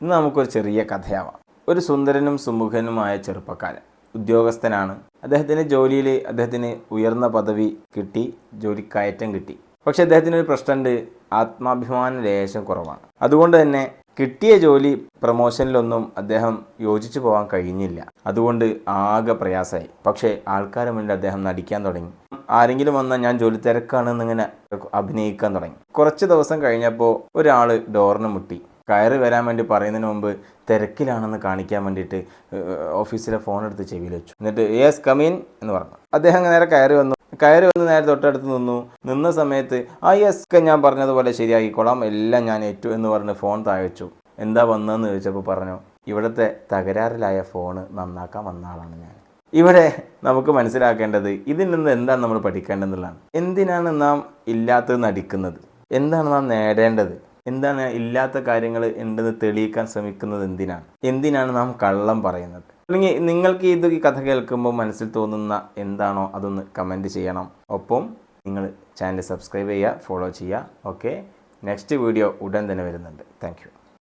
ഇന്ന് നമുക്കൊരു ചെറിയ കഥയാവാം. ഒരു സുന്ദരനും സുമുഖനുമായ ചെറുപ്പക്കാരൻ ഉദ്യോഗസ്ഥനാണ്. അദ്ദേഹത്തിൻ്റെ ജോലിയിൽ അദ്ദേഹത്തിന് ഉയർന്ന പദവി കിട്ടി, ജോലിക്കയറ്റം കിട്ടി. പക്ഷെ അദ്ദേഹത്തിനൊരു പ്രശ്നമുണ്ട്, ആത്മാഭിമാന ലേശം കുറവാണ്. അതുകൊണ്ട് തന്നെ കിട്ടിയ ജോലി പ്രമോഷനിലൊന്നും അദ്ദേഹം യോജിച്ചു പോകാൻ കഴിഞ്ഞില്ല. അതുകൊണ്ട് ആകെ പ്രയാസമായി. പക്ഷേ ആൾക്കാരുടെ മുന്നിൽ അദ്ദേഹം നടിക്കാൻ തുടങ്ങി. ആരെങ്കിലും വന്നാൽ ഞാൻ ജോലി തിരക്കാണെന്നിങ്ങനെ അഭിനയിക്കാൻ തുടങ്ങി. കുറച്ച് ദിവസം കഴിഞ്ഞപ്പോൾ ഒരാൾ ഡോറിന് മുട്ടി. കയറി വരാൻ വേണ്ടി പറയുന്നതിന് മുമ്പ് തിരക്കിലാണെന്ന് കാണിക്കാൻ വേണ്ടിയിട്ട് ഓഫീസിലെ ഫോൺ എടുത്ത് ചെവിയിൽ വെച്ചു. എന്നിട്ട് യെസ് കമീൻ എന്ന് പറഞ്ഞു. അദ്ദേഹം നേരെ കയറി വന്ന് നേരെ തൊട്ടടുത്ത് നിന്ന സമയത്ത് യെസ് ഞാൻ പറഞ്ഞതുപോലെ ശരിയാക്കിക്കോളാം, എല്ലാം ഞാൻ ഏറ്റു എന്ന് പറഞ്ഞ് ഫോൺ താഴെ വെച്ചു. എന്താ വന്നതെന്ന് ചോദിച്ചപ്പോൾ പറഞ്ഞു, ഇവിടുത്തെ തകരാറിലായ ഫോണ് നന്നാക്കാൻ വന്ന ആളാണ് ഞാൻ. ഇവിടെ നമുക്ക് മനസ്സിലാക്കേണ്ടത് ഇതിൽ നിന്ന് എന്താണ് നമ്മൾ പഠിക്കേണ്ടതെന്നുള്ളതാണ്. എന്തിനാണ് നാം ഇല്ലാത്തത് നടിക്കുന്നത്? എന്താണ് നാം നേടേണ്ടത്? എന്താണ് ഇല്ലാത്ത കാര്യങ്ങൾ ഉണ്ടെന്ന് തെളിയിക്കാൻ ശ്രമിക്കുന്നത്? എന്തിനാണ് നാം കള്ളം പറയുന്നത്? അല്ലെങ്കിൽ നിങ്ങൾക്ക് ഈ കഥ കേൾക്കുമ്പോൾ മനസ്സിൽ തോന്നുന്ന എന്താണോ അതൊന്ന് കമൻറ്റ് ചെയ്യണം. ഒപ്പം നിങ്ങൾ ചാനൽ സബ്സ്ക്രൈബ് ചെയ്യുക, ഫോളോ ചെയ്യുക. ഓക്കെ, നെക്സ്റ്റ് വീഡിയോ ഉടൻ തന്നെ വരുന്നുണ്ട്. താങ്ക്